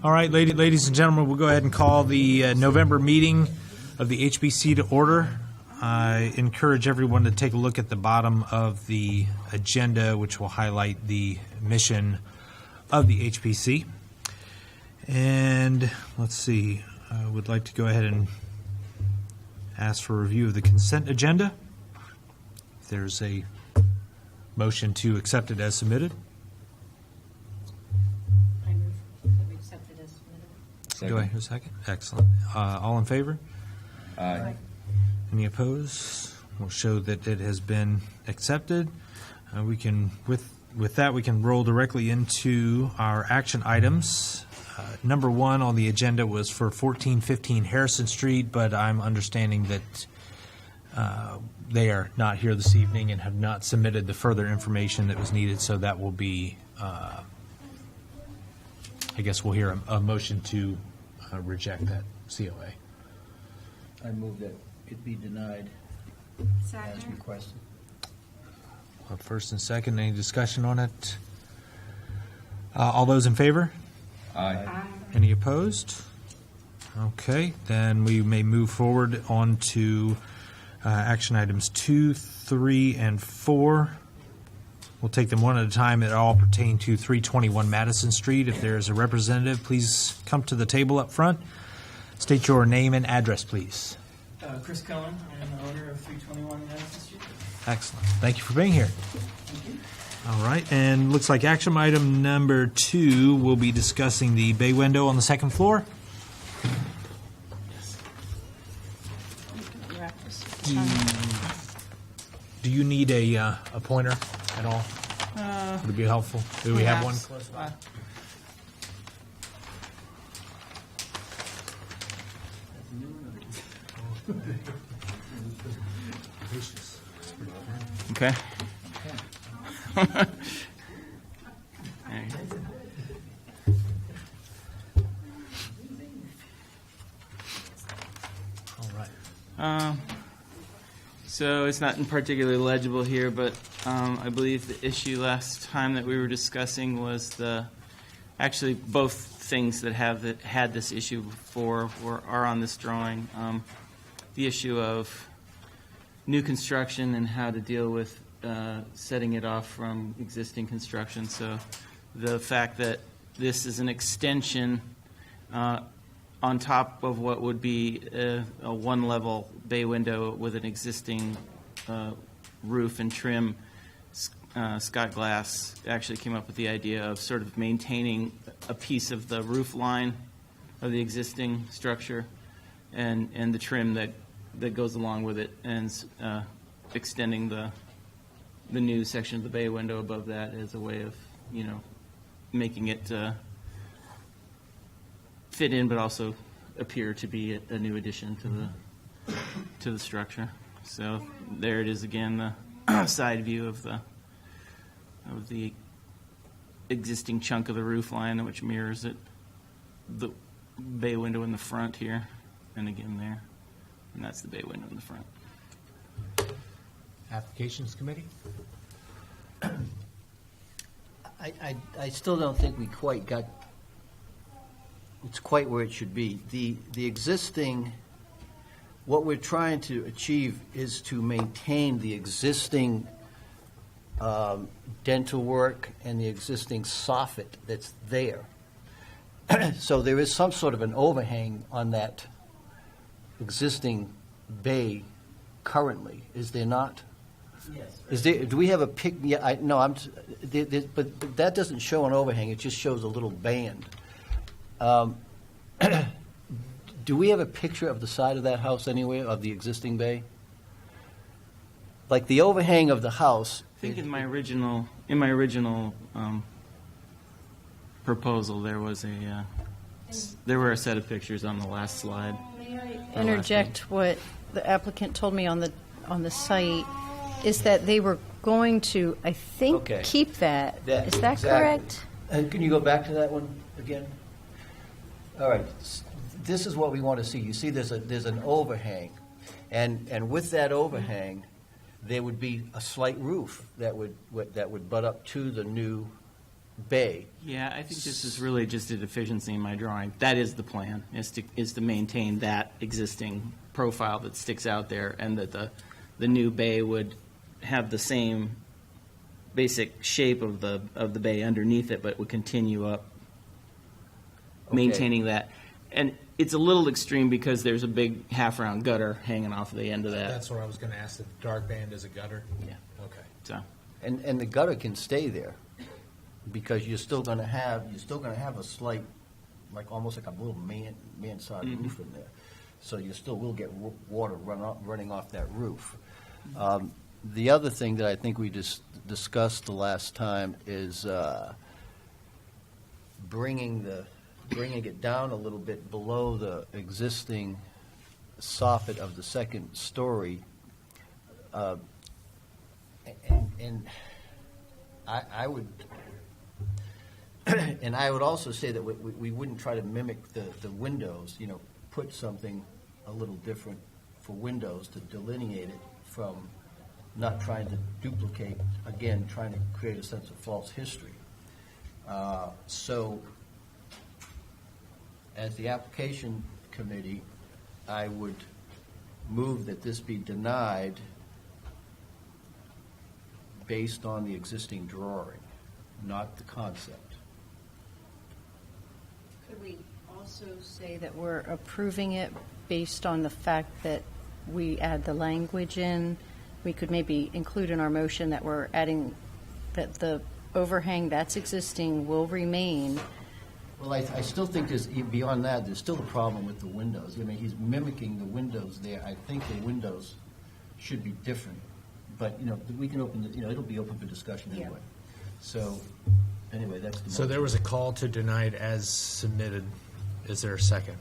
All right, ladies and gentlemen, we'll go ahead and call the November meeting of the HBC to order. I encourage everyone to take a look at the bottom of the agenda, which will highlight the mission of the HBC. And let's see, I would like to go ahead and ask for a review of the consent agenda. If there's a motion to accept it as submitted. Do I hear a second? Excellent. All in favor? Aye. Any opposed? We'll show that it has been accepted. We can, with that, we can roll directly into our action items. Number one on the agenda was for 1415 Harrison Street, but I'm understanding that they are not here this evening and have not submitted the further information that was needed, so that will be, I guess we'll hear a motion to reject that COA. I move that it be denied as requested. First and second, any discussion on it? All those in favor? Aye. Any opposed? Okay, then we may move forward on to action items 2, 3, and 4. We'll take them one at a time that all pertain to 321 Madison Street. If there is a representative, please come to the table up front. State your name and address, please. Chris Cohen. I am the owner of 321 Madison Street. Excellent. Thank you for being here. Thank you. All right, and looks like action item number 2 will be discussing the bay window on the second floor. Do you need a pointer at all? Would it be helpful? Do we have one close by? Okay. All right. So it's not in particularly legible here, but I believe the issue last time that we were discussing was actually both things that had this issue before are on this drawing. The issue of new construction and how to deal with setting it off from existing construction. So the fact that this is an extension on top of what would be a one-level bay window with an existing roof and trim. Scott Glass actually came up with the idea of sort of maintaining a piece of the roof line of the existing structure and the trim that goes along with it, and extending the new section of the bay window above that as a way of, making it fit in, but also appear to be a new addition to the structure. So there it is again, the side view of the existing chunk of the roof line, which mirrors it, the bay window in the front here, and again there, and that's the bay window in the front. Applications Committee? I still don't think we quite got, it's quite where it should be. The existing, what we're trying to achieve is to maintain the existing dental work and the existing soffit that's there. So there is some sort of an overhang on that existing bay currently, is there not? Yes. Is there? Do we have a pic? Yeah, but that doesn't show an overhang. It just shows a little band. Do we have a picture of the side of that house anywhere, of the existing bay? Like the overhang of the house. I think in my original proposal there was there were a set of pictures on the last slide. May I interject what the applicant told me on the site is that they were going to, I think, keep that. Is that exactly correct? Can you go back to that one again? All right. This is what we want to see. You see there's an overhang. And with that overhang, there would be a slight roof that would butt up to the new bay. Yeah, I think this is really just a deficiency in my drawing. That is the plan, is to maintain that existing profile that sticks out there, and that the new bay would have the same basic shape of the bay underneath it, but would continue up, maintaining that. And it's a little extreme because there's a big half-round gutter hanging off the end of that. That's what I was going to ask, the dark band is a gutter? Yeah. Okay. So, And the gutter can stay there, because you're still going to have a slight, like almost like a little mansard roof in there. So you still will get water running off that roof. The other thing that I think we just discussed the last time is bringing it down a little bit below the existing soffit of the second story. And I would, and I would also say that we wouldn't try to mimic the windows, put something a little different for windows to delineate it from not trying to duplicate, again, trying to create a sense of false history. So as the application committee, I would move that this be denied based on the existing drawing, not the concept. Could we also say that we're approving it based on the fact that we add the language in? We could maybe include in our motion that we're adding that the overhang that's existing will remain. Well, I still think there's, beyond that, there's still a problem with the windows. I mean, he's mimicking the windows there. I think the windows should be different. But, we can open, it'll be open for discussion anyway. Yeah. So, anyway, that's the So motion. there was a call to deny it as submitted. Is there a second?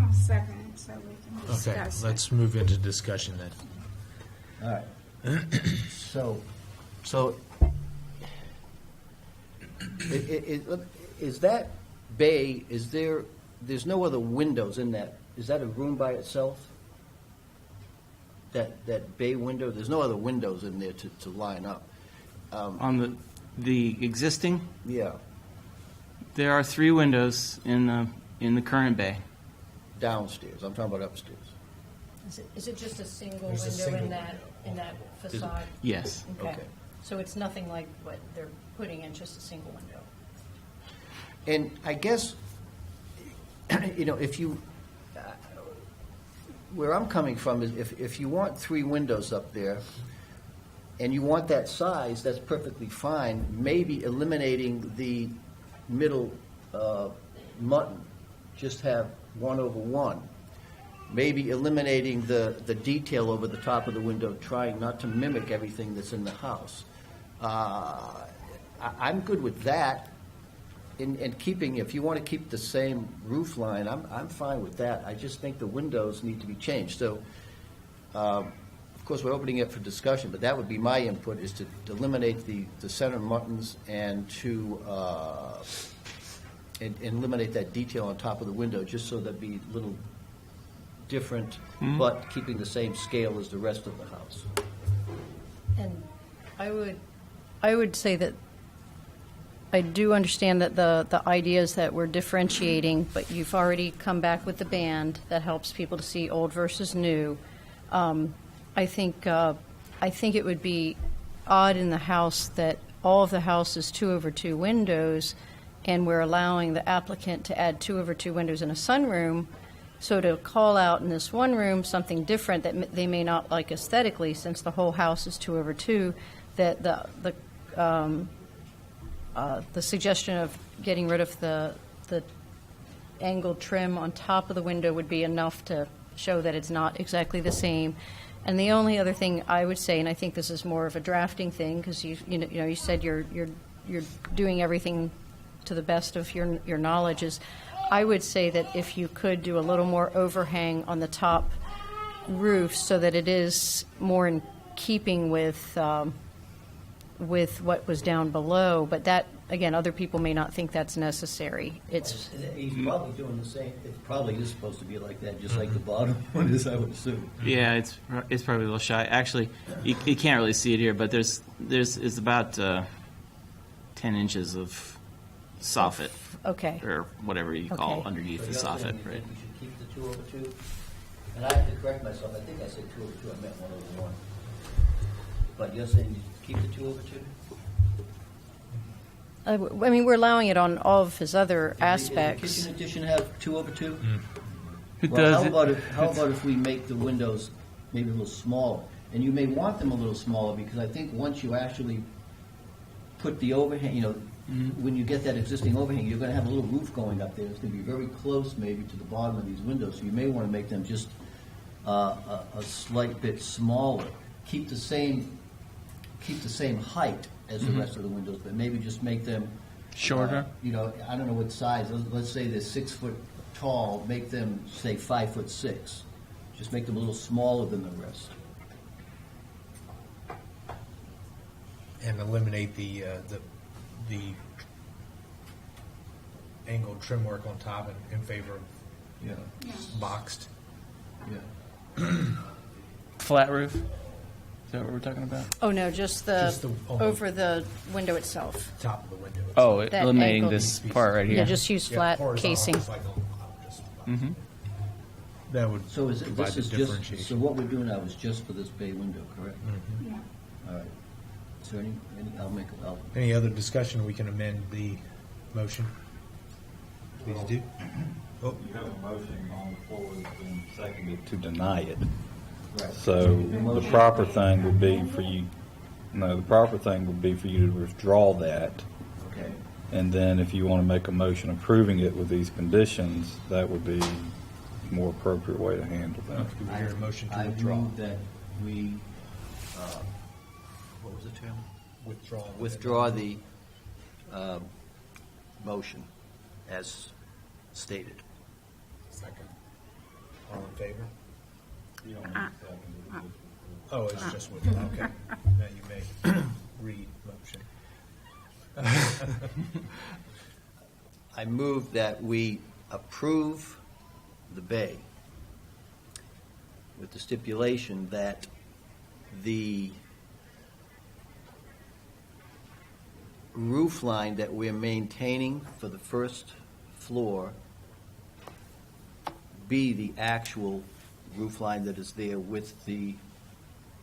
I'll second it so we can Okay, discuss it. let's move into discussion then. All right. So is that bay, there's no other windows in that, is that a room by itself? That bay window, there's no other windows in there to line up? on the existing, Yeah, there are 3 windows in the current bay. downstairs, I'm talking about upstairs. Is it just a single There's a window single in that facade? Yes. Okay. So it's nothing like what they're putting in, just a single window? And I guess, if you, where I'm coming from is if you want 3 windows up there and you want that size, that's perfectly fine. Maybe eliminating the middle mutton, just have 1/1. Maybe eliminating the detail over the top of the window, trying not to mimic everything that's in the house. I'm good with that. And keeping, if you want to keep the same roof line, I'm fine with that. I just think the windows need to be changed. So, of course, we're opening it for discussion, but that would be my input, is to eliminate the center muttons and to and eliminate that detail on top of the window, just so that'd be a little different, but keeping the same scale as the rest of the house. And I would say that I do understand that the idea is that we're differentiating, but you've already come back with the band that helps people to see old versus new. I think it would be odd in the house that all of the house is 2/2 windows, and we're allowing the applicant to add 2/2 windows in a sunroom. So to call out in this one room something different that they may not like aesthetically, since the whole house is 2/2, that the suggestion of getting rid of the angled trim on top of the window would be enough to show that it's not exactly the same. And the only other thing I would say, and I think this is more of a drafting thing, because you said you're doing everything to the best of your knowledge, is I would say that if you could do a little more overhang on the top roof so that it is more in keeping with what was down below, but that, again, other people may not think that's necessary. It's He's probably doing the same. It probably is supposed to be like that, just like the bottom one is, I would assume. Yeah, it's probably a little shy. Actually, you can't really see it here, but there's about 10 inches of soffit, Okay. or whatever you call Okay. underneath So the you're saying soffit, you right? think we should keep the 2/2? And I have to correct myself, I think I said 2/2, I meant 1/1. But you're saying you keep the 2/2? I mean, we're allowing it on all of his other Does the aspects. kitchen addition have 2/2? It Well, does. how about if we make the windows maybe a little smaller? And you may want them a little smaller, because I think once you actually put the overhang, when you get that existing overhang, you're gonna have a little roof going up there. It's gonna be very close maybe to the bottom of these windows, so you may wanna make them just a slight bit smaller. Keep the same height as the rest of the windows, but maybe just make them Shorter? I don't know what size. Let's say they're 6 foot tall. Make them say 5'6". Just make them a little smaller than the rest. And eliminate the angled trim work on top in favor of Yeah. boxed. Yeah. Flat roof? Is that what we're talking about? Oh, no, just Just the- over the window itself. Top of the window. Oh, That eliminating angled- this part right here. Yeah, just use flat horizontal, casing. just like that would So provide this the is just, differentiation. so what we're doing now is just for this bay window, correct? Yeah. All right. Is there any, I'll Any other discussion? We can amend the motion. Please do. Oh, You have a motion on the floor that's been seconded to deny it. right. So the proper thing would be for you, to withdraw that. Okay. And then if you want to make a motion approving it with these conditions, that would be a more appropriate way to handle that. do we hear a motion to I withdraw? move that we, what was the term? Withdraw. Withdraw the motion as stated. Second. All in favor? You don't need to second it. Oh, it's just withdraw. Okay. Now you may read motion. I move that we approve the bay with the stipulation that the roof line that we're maintaining for the first floor be the actual roof line that is there with the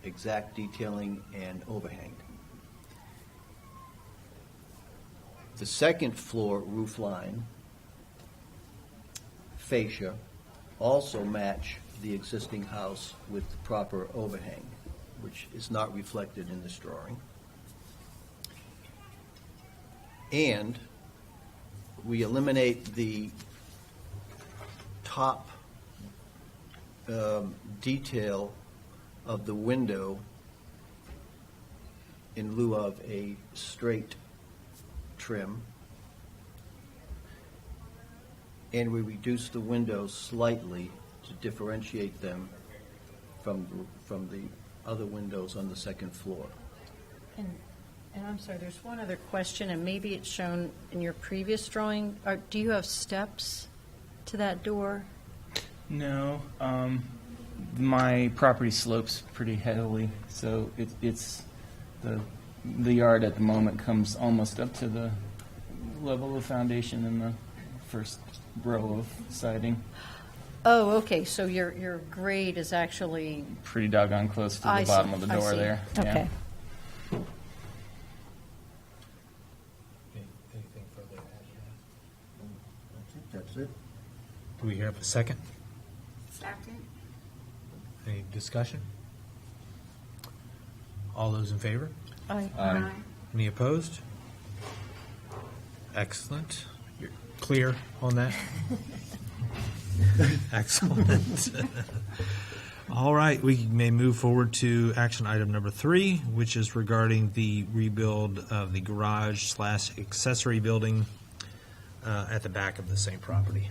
exact detailing and overhang. The second floor roof line fascia also match the existing house with the proper overhang, which is not reflected in this drawing. And we eliminate the top detail of the window in lieu of a straight trim. And we reduce the windows slightly to differentiate them from the other windows on the second floor. And I'm sorry, there's one other question, and maybe it's shown in your previous drawing. Do you have steps to that door? No. My property slopes pretty heavily, so it's the yard at the moment comes almost up to the level of foundation in the first row of siding. Oh, okay, so your grade is actually... Pretty doggone close to the I see, bottom of the I door see. there. Yeah. Okay. Anything further to add to I think that's it. that? Do we hear a second? Second. Any discussion? All those in favor? Aye. Any opposed? Excellent. You're clear on that? Excellent. All right, we may move forward to action item number 3, which is regarding the rebuild of the garage/accessory building at the back of the same property.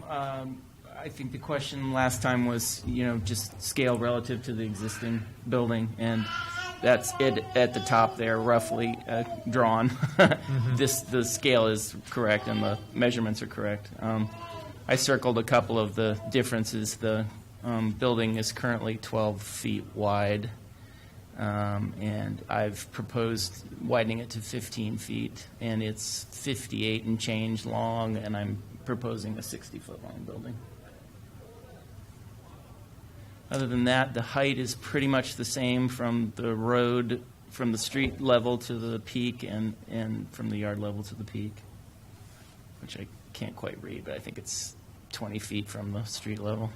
I think the question last time was, just scale relative to the existing building, and that's it at the top there, roughly drawn. The scale is correct, and the measurements are correct. I circled a couple of the differences. The building is currently 12 feet wide, And I've proposed widening it to 15 feet, and it's 58 and change long, and I'm proposing a 60-foot long building. Other than that, the height is pretty much the same from the road, from the street level to the peak, and from the yard level to the peak, which I can't quite read, but I think it's 20 feet from the street level.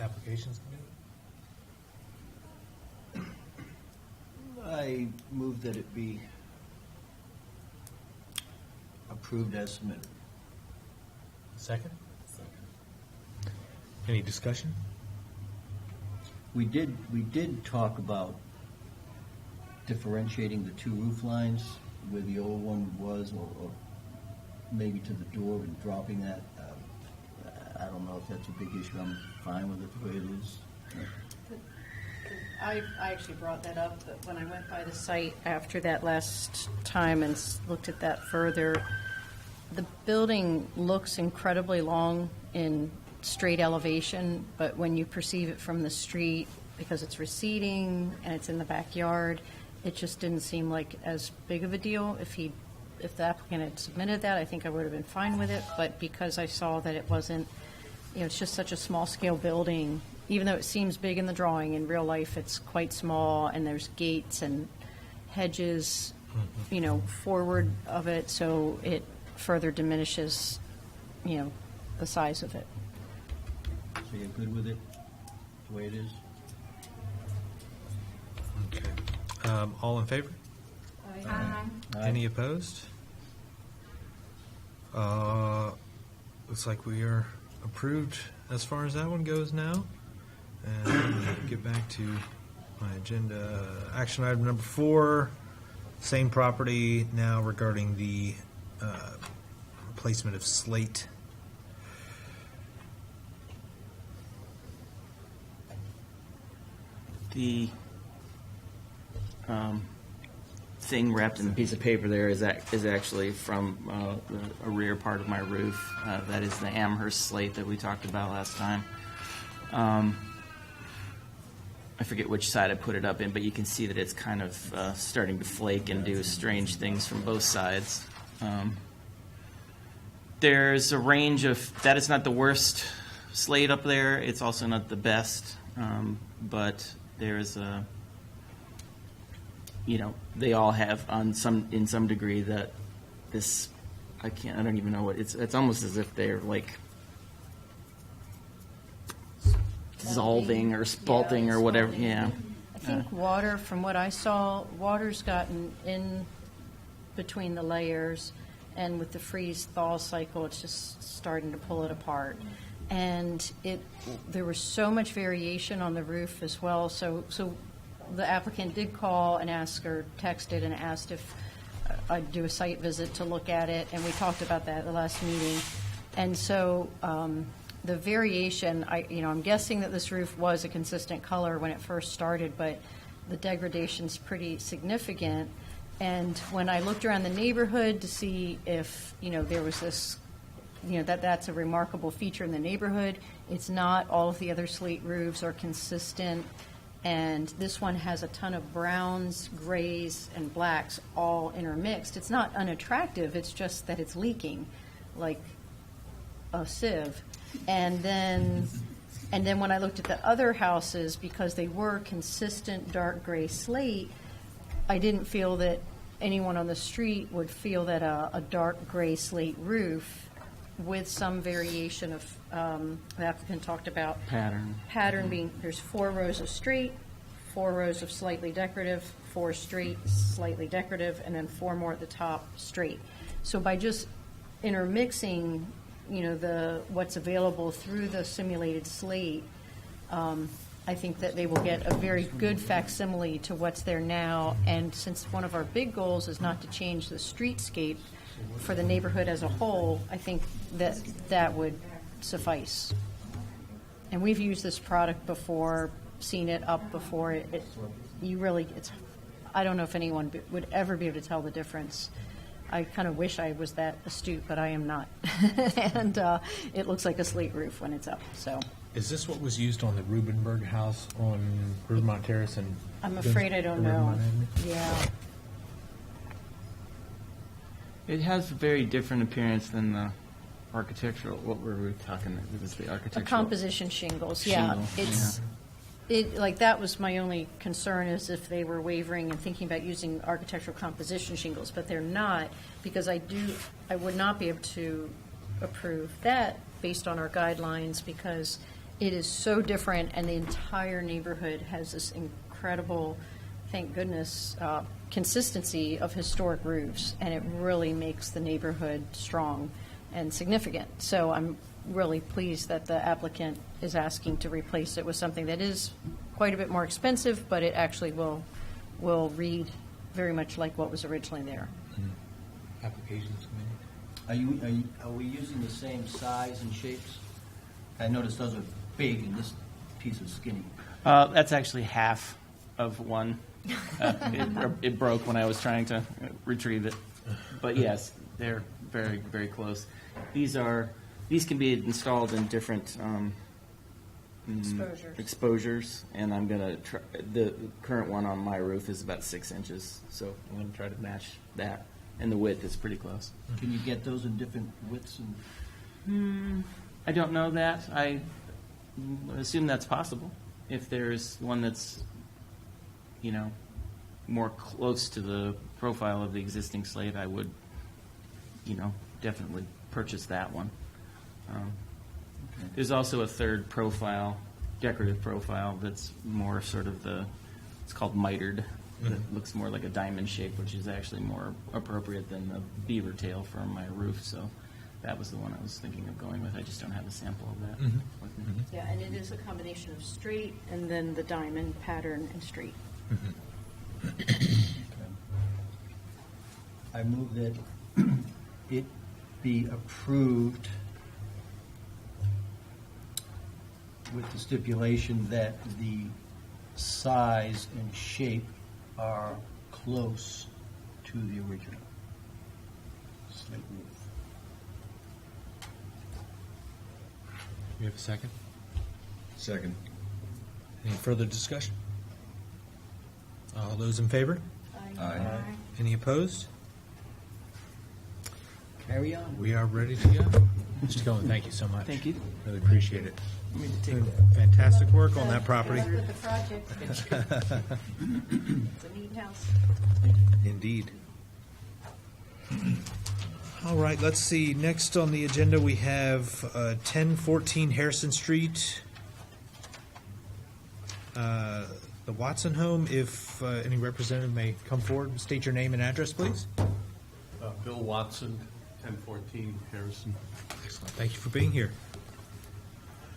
Applications committee? I move that it be approved as submitted. Second? Any discussion? We did talk about differentiating the two roof lines where the old one was, or maybe to the door and dropping that. I don't know if that's a big issue. I'm fine with it the way it is. I actually brought that up, but when I went by the site after that last time and looked at that further, the building looks incredibly long in straight elevation, but when you perceive it from the street, because it's receding and it's in the backyard, it just didn't seem like as big of a deal. If the applicant had submitted that, I think I would have been fine with it, but because I saw that it wasn't, it's just such a small-scale building, even though it seems big in the drawing, in real life it's quite small, and there's gates and hedges, forward of it, so it further diminishes, the size of it. So you're good with it the way it is? Okay. All in favor? Aye. Any opposed? Looks like we are approved as far as that one goes now. And get back to my agenda. Action item number 4, same property now regarding the replacement of slate. The thing wrapped in a piece of paper there is actually from a rear part of my roof. That is the Amherst Slate that we talked about last time. I forget which side I put it up in, but you can see that it's kind of starting to flake and do strange things from both sides. There's a range of, that is not the worst slate up there. It's also not the best, but there's a, they all have in some degree that this, I don't even know what, it's almost as if they're like dissolving or spalting or whatever, yeah. I think water, from what I saw, water's gotten in between the layers, and with the freeze-thaw cycle, it's just starting to pull it apart. And there was so much variation on the roof as well, so the applicant did call and ask, or texted and asked if I'd do a site visit to look at it, and we talked about that at the last meeting. And so the variation, I'm guessing that this roof was a consistent color when it first started, but the degradation's pretty significant. And when I looked around the neighborhood to see if, there was this, that's a remarkable feature in the neighborhood, it's not. All of the other slate roofs are consistent, and this one has a ton of browns, grays, and blacks all intermixed. It's not unattractive, it's just that it's leaking like a sieve. And then when I looked at the other houses, because they were consistent dark gray slate, I didn't feel that anyone on the street would feel that a dark gray slate roof with some variation of, the applicant talked about pattern being, there's 4 rows of straight, 4 rows of slightly decorative, 4 straight, slightly decorative, and then 4 more at the top straight. So by just intermixing, what's available through the simulated slate, I think that they will get a very good facsimile to what's there now. And since one of our big goals is not to change the streetscape for the neighborhood as a whole, I think that would suffice. And we've used this product before, seen it up before. I don't know if anyone would ever be able to tell the difference. I kind of wish I was that astute, but I am not. And it looks like a slate roof when it's up. So Is this what was used on the Rubenberg house on Rivermont Terrace? And I'm afraid I don't know. Rivermont Avenue? Yeah. It has a very different appearance than the architectural, what were we talking, this is the A architectural. composition shingles, yeah. Shingle, Like, that was my only concern, is if they were wavering and thinking about using architectural composition shingles, but they're not, because I would not be able to approve that based on our guidelines, because it is so different, and the entire neighborhood has this incredible, thank goodness, consistency of historic roofs, and it really makes the neighborhood strong and significant. So I'm really pleased that the applicant is asking to replace it with something that is quite a bit more expensive, but it actually will read very much like what was originally there. Applications committee? Are we using the same size and shapes? I noticed those are big and this piece is skinny. That's actually half of one. It broke when I was trying to retrieve it. But yes, they're very, very close. These can be installed in different exposures, and I'm gonna try, the current one on my roof is about 6 inches, so I'm gonna try to match that, and the width is pretty close. Can you get those in different widths? And I don't know that. I assume that's possible. If there's one that's, more close to the profile of the existing slate, I would, definitely purchase that one. There's also a third profile, decorative profile, that's more sort of it's called mitered. That looks more like a diamond shape, which is actually more appropriate than the beaver tail for my roof. So that was the one I was thinking of going with. I just don't have a sample of that with me. Yeah, and it is a combination of straight and then the diamond pattern and straight. I move that it be approved with the stipulation that the size and shape are close to the original slate roof. You have a second? Second. Any further discussion? All those in favor? Aye. Any opposed? Carry on. We are ready to go. Mr. Cohen, thank you so much. Thank you. Really appreciate it. Let me take that. Fantastic work on that property. With the project. It's a neat house. Indeed. All right, let's see. Next on the agenda, we have 1014 Harrison Street, the Watson home. If any representative may come forward, state your name and address, please. Bill Watson, 1014 Harrison. Excellent. Thank you for being here.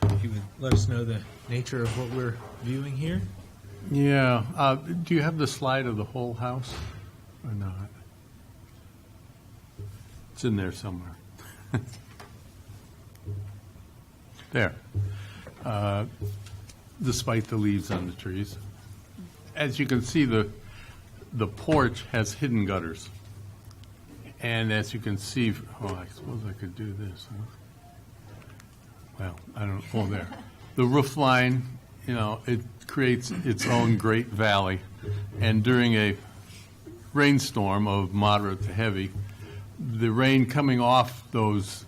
If you would let us know the nature of what we're viewing here. Yeah. Do you have the slide of the whole house or not? It's in there somewhere. There. Despite the leaves on the trees. As you can see, the porch has hidden gutters. And as you can see, I suppose I could do this, huh? Well, I don't, there. The roof line, it creates its own great valley. And during a rainstorm of moderate to heavy, the rain coming off those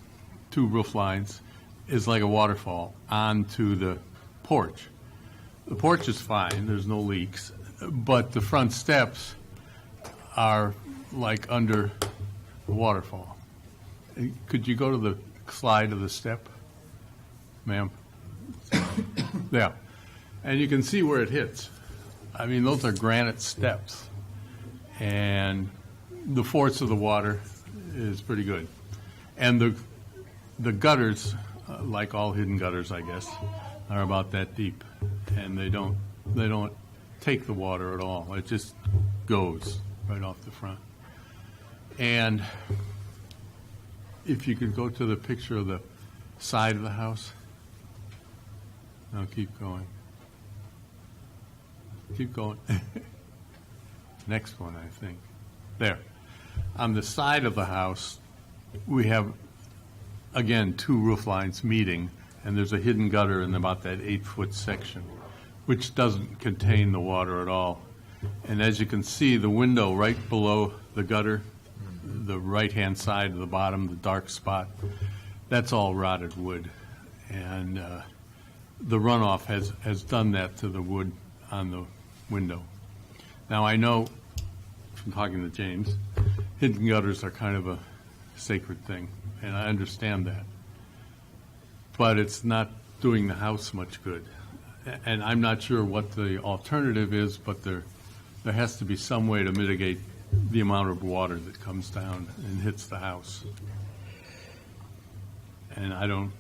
two roof lines is like a waterfall onto the porch. The porch is fine, there's no leaks, but the front steps are like under a waterfall. Could you go to the slide of the step, ma'am? Yeah. And you can see where it hits. I mean, those are granite steps. And the force of the water is pretty good. And the gutters, like all hidden gutters, I guess, are about that deep. And they don't take the water at all. It just goes right off the front. And if you could go to the picture of the side of the house. No, keep going. Keep going. Next one, I think. There. On the side of the house, we have, again, two roof lines meeting and there's a hidden gutter in about that 8-foot section, which doesn't contain the water at all. And as you can see, the window right below the gutter, the right-hand side of the bottom, the dark spot, that's all rotted wood. And the runoff has done that to the wood on the window. Now, I know from talking to James, hidden gutters are kind of a sacred thing, and I understand that. But it's not doing the house much good. And I'm not sure what the alternative is, but there has to be some way to mitigate the amount of water that comes down and hits the house. And I don't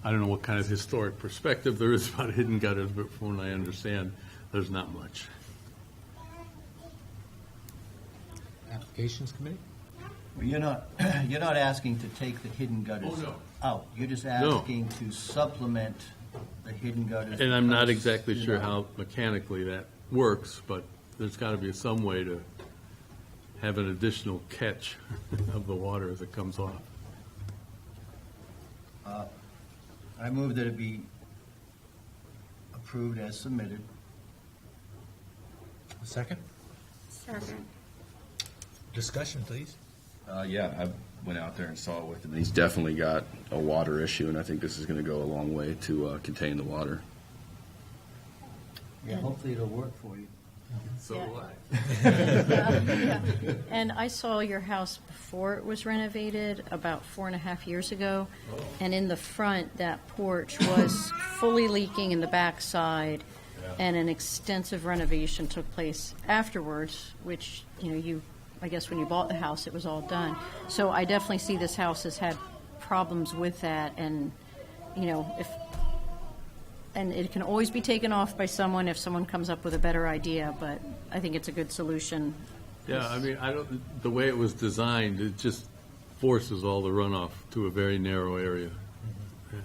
know what kind of historic perspective there is about hidden gutters, but from what I understand, there's not much. Applications Committee? Well, you're not asking to take the hidden gutters Oh, no. out. You're just asking to supplement the hidden gutters. And I'm not because, exactly you sure know, how mechanically that works, but there's got to be some way to have an additional catch of the water as it comes off. I move that it be approved as submitted. A second? Second. Discussion, please. Yeah, I went out there and saw it with him. He's definitely got a water issue, and I think this is going to go a long way to contain the water. Yeah, hopefully it'll work for you. So Yeah. do I. And I saw your house before it was renovated, about 4.5 years ago. And in the front, that porch was fully leaking in the backside, and an extensive renovation took place afterwards, which, I guess when you bought the house, it was all done. So I definitely see this house has had problems with that, and, and it can always be taken off by someone if someone comes up with a better idea, but I think it's a good solution. Yeah, I mean, the way it was designed, it just forces all the runoff to a very narrow area. Yeah.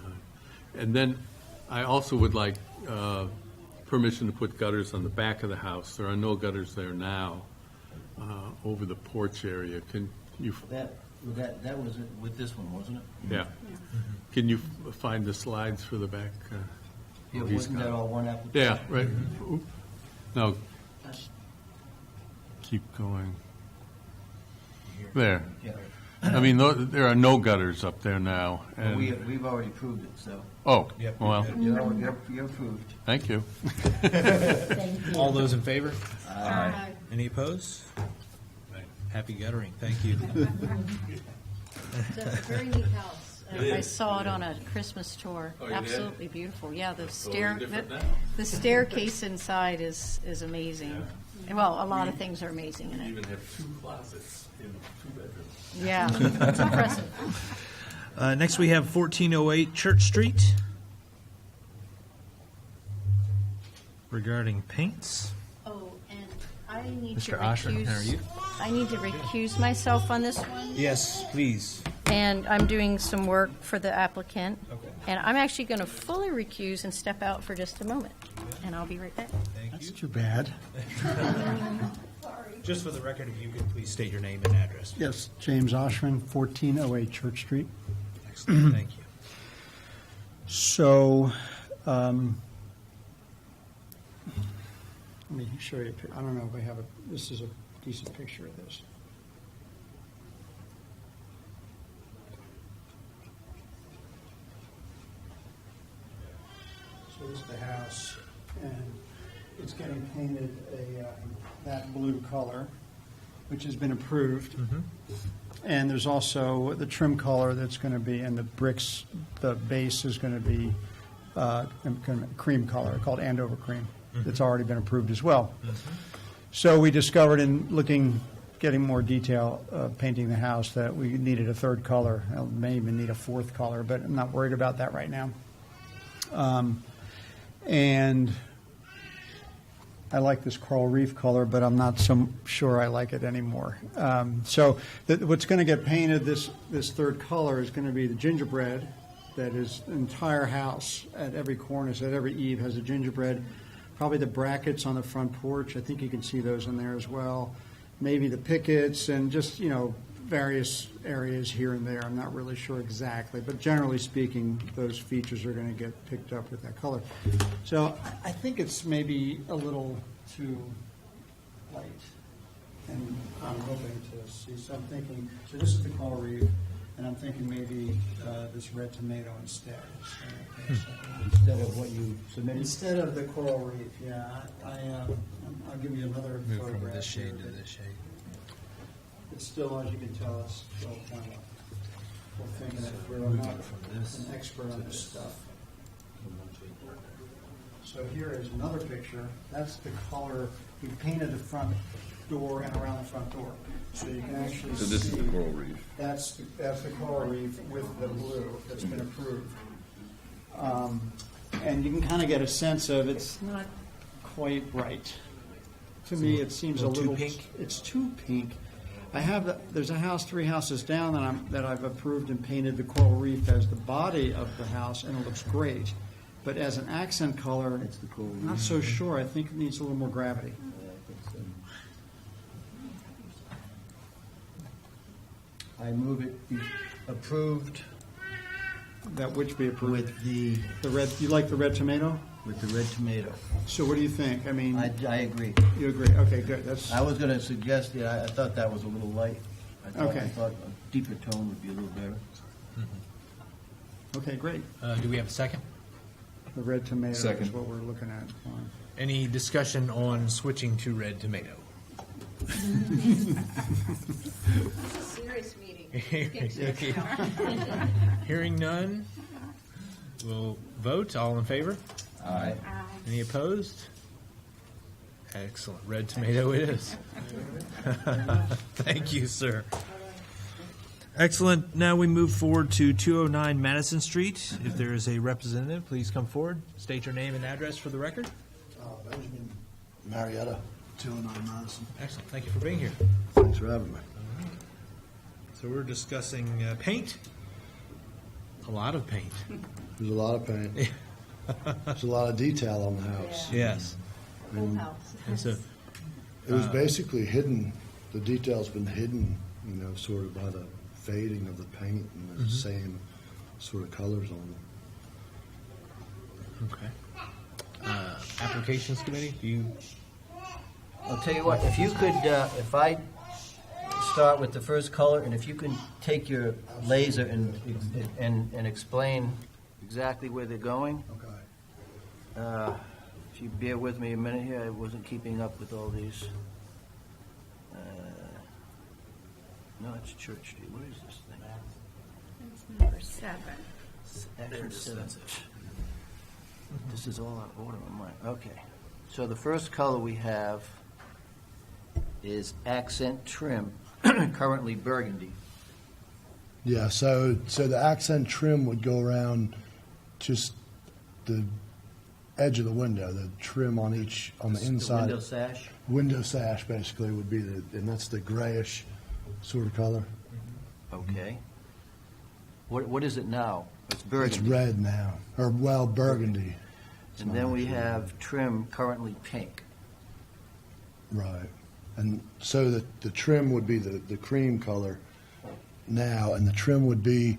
And then I also would like permission to put gutters on the back of the house. There are no gutters there now over the porch area. Can you? That was it with this one, wasn't it? Yeah. Can you find the slides for the back? Yeah, he's wasn't got that it. all one application? Yeah, right. Oop. No. Keep going. There. Yeah. I mean, there are no gutters up there now. Well, And, we've already proved it, so oh, Yep. well, you're approved. thank you. All those in favor? Aye. Any opposed? Happy guttering, thank you. It's a very neat house. I saw it on a Christmas tour. Oh, you did? Absolutely beautiful. Yeah, the different now. the staircase inside is amazing. Well, a lot of things are amazing in it. Even have 2 closets in 2 bedrooms. Yeah, it's impressive. Next, we have 1408 Church Street. Regarding paints. Oh, and I need to Mr. Oshrin, how are you? I need to recuse myself on this one. Yes, please. And I'm doing some work for the applicant. Okay. And I'm actually going to fully recuse and step out for just a moment. And I'll be right back. Thank you. That's too bad. Just for the record, if you could please state your name and address. Yes, James Oshman, 1408 Church Street. Excellent, thank you. So, let me show you, I don't know if I have this is a decent picture of this. So this is the house, and it's getting painted that blue color, which has been approved. And there's also the trim color that's going to be, and the bricks, the base is going to be cream color, called Andover cream. That's already been approved as well. So we discovered in getting more detail, painting the house, that we needed a third color. I may even need a fourth color, but I'm not worried about that right now. And I like this coral reef color, but I'm not so sure I like it anymore. So what's going to get painted, this third color, is going to be the gingerbread. That is the entire house at every cornice, at every eave has a gingerbread. Probably the brackets on the front porch. I think you can see those in there as well. Maybe the pickets and just, various areas here and there. I'm not really sure exactly, but generally speaking, those features are going to get picked up with that color. So I think it's maybe a little too light, and I'm hoping to see. So I'm thinking, so this is the coral reef, and I'm thinking maybe this red tomato instead. Instead of what you submitted? Instead of the coral reef, yeah. I'll give you another Move photograph. from this shade here, to but this shade. It's still, as you can tell, it's still kind of, we're thinking that we're not an expert on this stuff. So here is another picture. That's the color. We painted the front door and around the front door. So you can actually see. So this is the coral reef. That's the coral reef with the blue that's been approved. And you can kind of get a sense of it's not quite right. To me, it seems a little too pink? It's too pink. There's a house 3 houses down that I've approved and painted the coral reef as the body of the house, and it looks great. But as an accent color, It's the coral reef. not so sure. I think it needs a little more gravity. I move it be approved That which be approved. with the The red. You like the red tomato? red tomato. So what do you think? I mean, I agree. you agree? Okay, good. That's I was going to suggest, I thought that was a little light. I Okay. thought a deeper tone would be a little better. okay. Great. Do we have a second? The red tomato is Second. what we're looking at. Any discussion on switching to red tomato? Serious meeting. Hearing none, we'll vote. All in favor? Aye. Any opposed? Excellent. Red tomato it is. Thank you, sir. Excellent. Now we move forward to 209 Madison Street. If there is a representative, please come forward. State your name and address for the record. Benjamin Marietta, 209 Madison. Excellent. Thank you for being here. Thanks for having me. So we're discussing paint. A lot of paint. There's a lot of paint. There's a lot of detail on the house. Yes. Full house. And so, It was basically hidden. The detail's been hidden, sort of by the fading of the paint and the same sort of colors on it. okay. Applications committee, do you? I'll tell you what, if you could, if I start with the first color, and if you can take your laser and explain exactly where they're going. Okay. If you bear with me a minute here, I wasn't keeping up with all these. No, it's Church Street. Where is this thing? It's number 7. Action 7. This is all out of order on mine. Okay. So the first color we have is accent trim, currently burgundy. Yeah, so the accent trim would go around just the edge of the window, the trim on the inside. The window sash. Window sash basically would be and that's the grayish sort of color. Okay. What is it now? It's burgundy. It's red now, or burgundy. It's And not then we actually have trim currently pink. right, and so the trim would be the cream color now, and the trim would be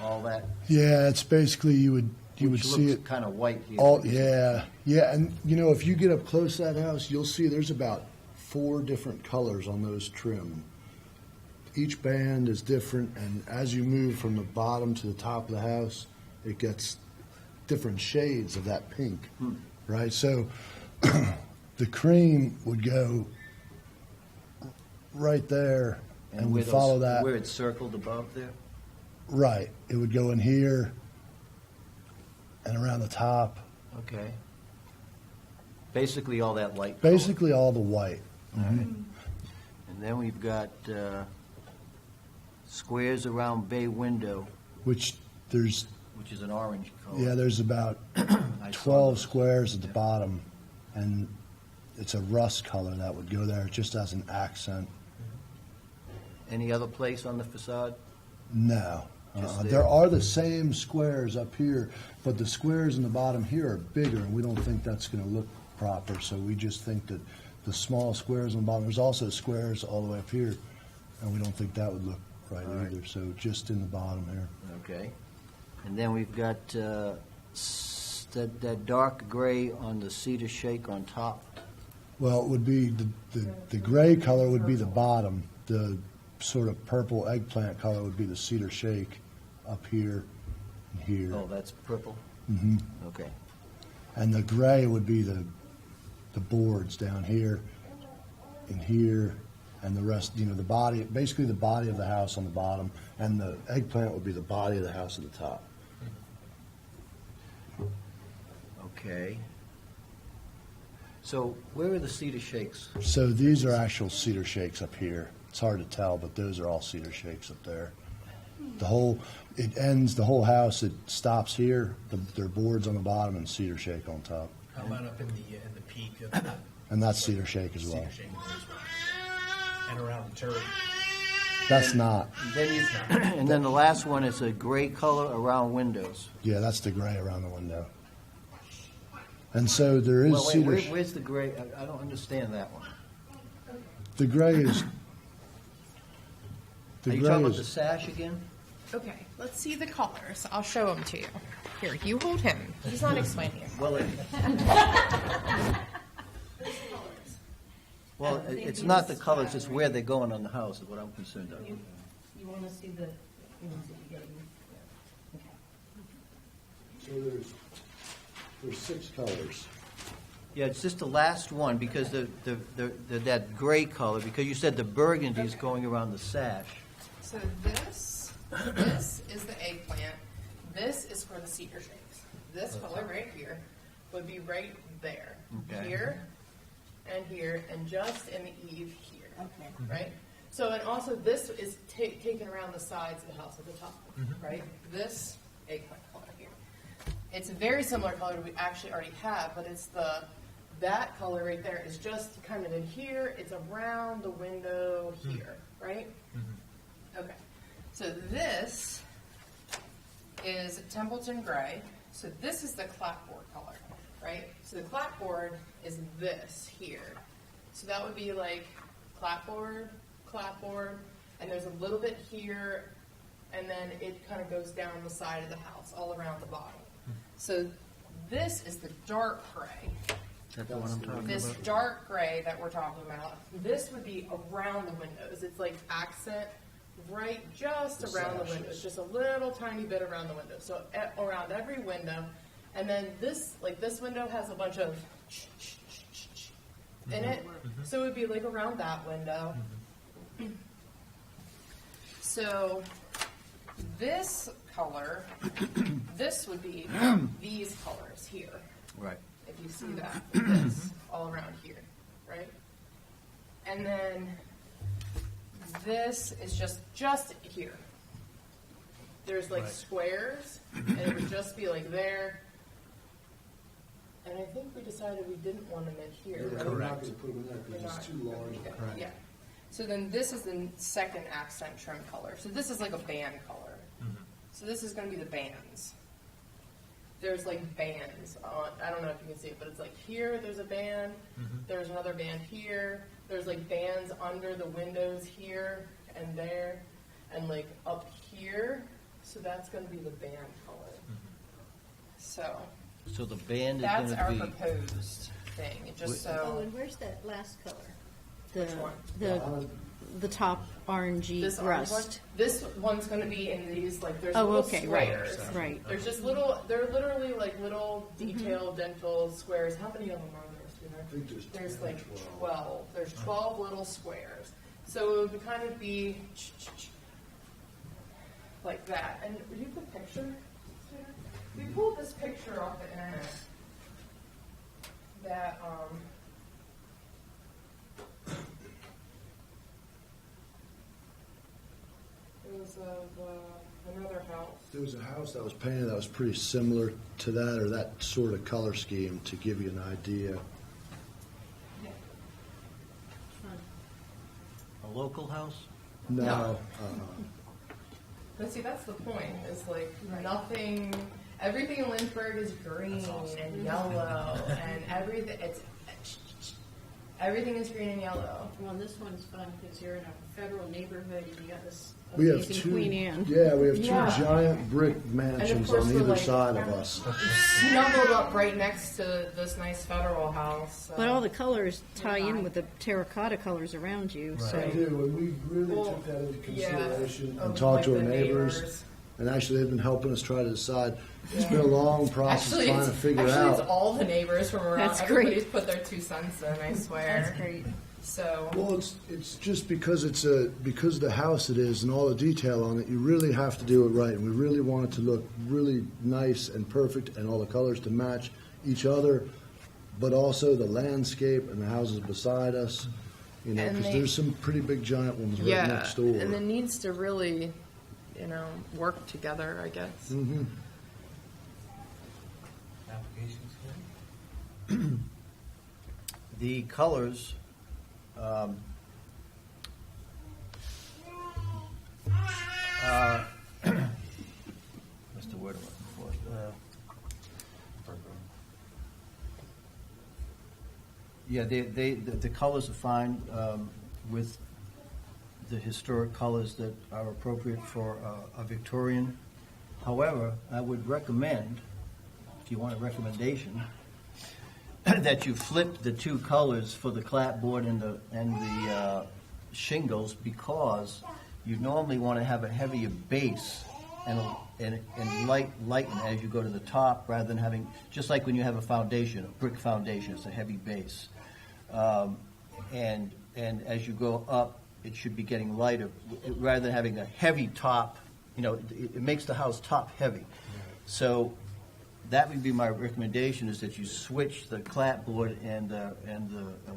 All that. yeah. It's basically you would which see looks it kind of white here. all yeah, and if you get up close to that house, you'll see there's about 4 different colors on those trim. Each band is different, and as you move from the bottom to the top of the house, it gets different shades of that pink, right? So the cream would go right there, and where we follow that. Where it's circled above there. Right. It would go in here and around the top. Okay. Basically all that light. Basically all the white. Color. All right. And then we've got squares around bay window, Which there's which is an orange color. yeah, there's about I saw 12 those. squares at the bottom, and it's a rust color that would go there just as an accent. Any other place on the facade? No. Just there. There are the same squares up here, but the squares in the bottom here are bigger, and we don't think that's going to look proper, so we just think that the small squares on the bottom, there's also squares all the way up here, and we don't think that would look right All right. either, so just in the bottom here. Okay. And then we've got that dark gray on the cedar shake on top. Well, it would be, the gray color would be the bottom. The sort of purple eggplant color would be the cedar shake up here and here. Oh, that's purple? hmm Okay. And the gray would be the boards down here and here, and the rest, the body, basically the body of the house on the bottom, and the eggplant would be the body of the house at the top. Okay. So where are the cedar shakes? So these are actual cedar shakes up here. It's hard to tell, but those are all cedar shakes up there. The whole house, it stops here, there are boards on the bottom and cedar shake on top. How about up in the peak of the And that's cedar shake as well. cedar shake as well? And around the turret? That's not. And then the last one is a gray color around windows. Yeah, that's the gray around the window. And so there is Well, wait, cedar. where's the gray? I don't understand that one. The gray is. Are you talking about the sash again? Okay, let's see the colors. I'll show them to you. Here, you hold him. He's not explaining it. Well, it's not the colors, it's where they're going on the house is what I'm concerned about. You want to see the ones that you get? So there's 6 colors. Yeah, it's just the last one because that gray color, because you said the burgundy is going around the sash. So this is the eggplant. This is for the cedar shakes. This color right here would be right there. Okay. Here and here and just in the eave here. Okay. Right? So, and also this is taken around the sides of the house at the top, right? This eggplant color here. It's a very similar color we actually already have, but it's that color right there is just kind of in here. It's around the window here, right? Okay. So this is Templeton gray. So this is the clapboard color, right? So the clapboard is this here. So that would be like clapboard, and there's a little bit here, and then it kind of goes down the side of the house, all around the bottom. So this is the dark gray. That's what I'm talking This about. dark gray that we're talking about, this would be around the windows. It's like accent right just around the windows, just a little tiny bit around the window. So around every window. And then this window has a bunch of in it. So it would be like around that window. So this color, this would be these colors here. Right. If you see that, this all around here, right? And then this is just here. There's like squares, and it would just be like there. And I think we decided we didn't want them in here. Right? We're not going to put them in there because We're it's not. too large. Okay, yeah. So then this is the second accent trim color. So this is like a band color. So this is going to be the bands. There's like bands on, I don't know if you can see it, but it's like here there's a band, there's another band here, there's like bands under the windows here and there, and like up here. So that's going to be the band color. So the band is That's our going to be. proposed thing. It just Oh, and where's that last color? Which one? The top orangey This orange one. rust. This one's going to be in these like there's Oh, little okay, right, squares. right. There's just they're literally like little detailed dental squares. How many of them are there, sweetheart? I think There's like 12. There's 12 little squares. So it would kind of be like that. And you have a picture? sweetheart? We pulled this picture off the internet that it was of another house. There was a house that was painted that was pretty similar to that, or that sort of color scheme, to give you an idea. A local house? No. But see, that's the point. It's like nothing. Everything in Lynchburg is green and yellow, and everything. It's Everything is green and yellow. Well, and this one's fun because you're in a federal neighborhood and you got this We have amazing two, Queen Anne. yeah, we have two Yeah. giant brick mansions course on we're either like- side of us. Snuggled up right next to this nice federal house. So. But all the colors tie in with the terracotta colors around you, I so. do, and we really Well, took that into yeah, consideration of, and talked to like, our the neighbors. neighbors. And actually, they've been helping us try to decide. It's been a long process Actually, trying to figure it's out. all the neighbors from around. That's great. Everybody's put their 2 cents in, I swear. That's great. So. Well, it's just because because of the house it is and all the detail on it, you really have to do it right. And we really want it to look really nice and perfect and all the colors to match each other, but also the landscape and the houses beside us, you know, And because they- there's some pretty big giant ones right Yeah, next door. and it needs to really, work together, I guess. Mhm. The colors, what's the word I'm looking for? Yeah, the colors are fine with the historic colors that are appropriate for a Victorian. However, I would recommend, if you want a recommendation, that you flip the 2 colors for the clapboard and the shingles, because you normally want to have a heavier base and lighten as you go to the top, rather than having, just like when you have a foundation, a brick foundation, it's a heavy base. And as you go up, it should be getting lighter, rather than having a heavy top. It makes the house top heavy. So that would be my recommendation, is that you switch the clapboard and the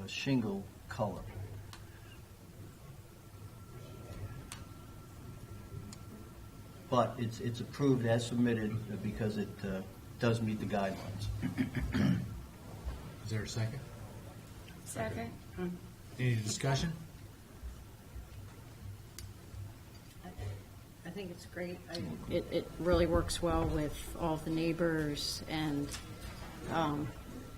shingle color. But it's approved as submitted because it does meet the guidelines. Is there a second? Second. Any discussion? I think it's great. It really works well with all the neighbors and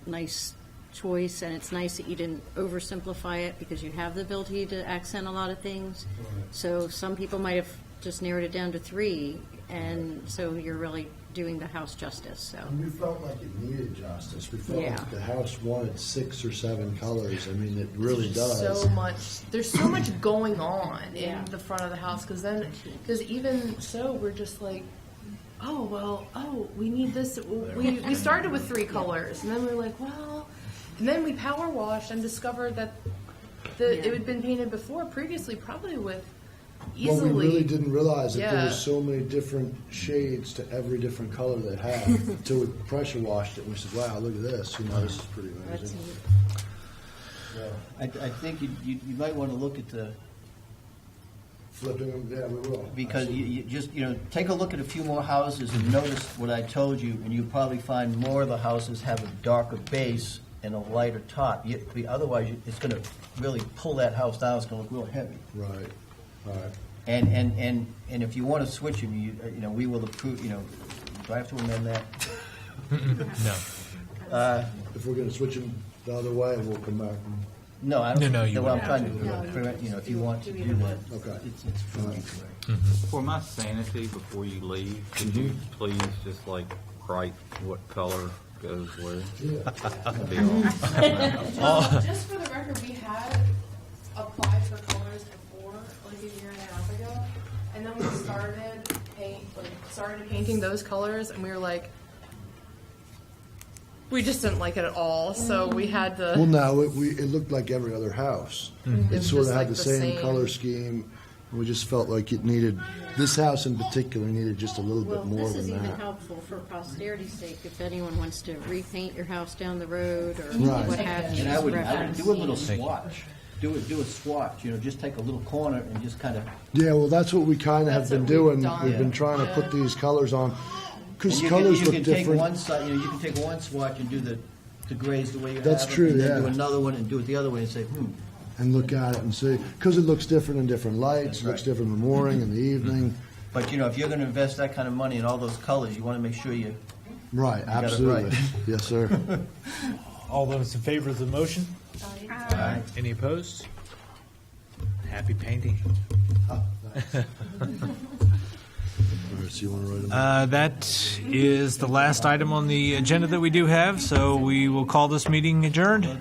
nice choice. And it's nice that you didn't oversimplify it because you have the ability to accent a lot of things. So some people might have just narrowed it down to 3, and so you're really doing the house justice. So And we felt like it needed justice. We felt Yeah. like the house wanted 6 or 7 colors. I mean, it really does. There's so much going on Yeah. in the front of the house, because even so, we're just like, we need this. We started with 3 colors, and then we're like, and then we power washed and discovered that it had been painted previously, probably with Well, easily. we really didn't realize that there Yeah. were so many different shades to every different color they had until we pressure washed it and we said, wow, look at this, this is pretty that's amazing. neat. I think you might want to look at the, Flipping them, yeah, we will. because Absolutely. you just, take a look at a few more houses and notice what I told you, and you'll probably find more of the houses have a darker base and a lighter top. Otherwise, it's going to really pull that house down. It's going to look real heavy. Right, right. And if you want to switch them, we will approve. Do I have to amend that? No. If we're gonna switch them the other way, we'll come back. No, I don't. No, you Well, I'm wouldn't. trying to prevent. If you want to do that, Okay. it's for you. For my sanity, before you leave, could you please just write what color goes where? That'd be awesome. Just for the record, we had applied for colors before, like a year and a half ago, and then we started painting those colors, and we were like, we just didn't like it at all, so we had to. Well, no, it looked like every other house. It was sort of just had like the the same same- color scheme. We just felt like it needed, this house in particular needed just a little Well, bit more this is than even that. helpful for posterity's sake if anyone wants to repaint your house down the road or Right. what have you. And I as would reference. do a little swatch. Do a swatch. Just take a little corner and just kind of. Yeah, well, that's what we kind of have That's been what doing. we've done. We've been trying to put these colors on, because And colors you look can take different. one side. You can take one swatch and do the grays the way you That's have it, true, and then yeah. do another one and do it the other way and say, And look at it and see, because it looks different in different lights, That's looks right. different in the morning, in the evening. But if you're going to invest that kind of money in all those colors, you want to make sure you. Right, got it absolutely. right. Yes, sir. All those in favor of the motion? Aye. Any opposed? Happy painting. That is the last item on the agenda that we do have, so we will call this meeting adjourned.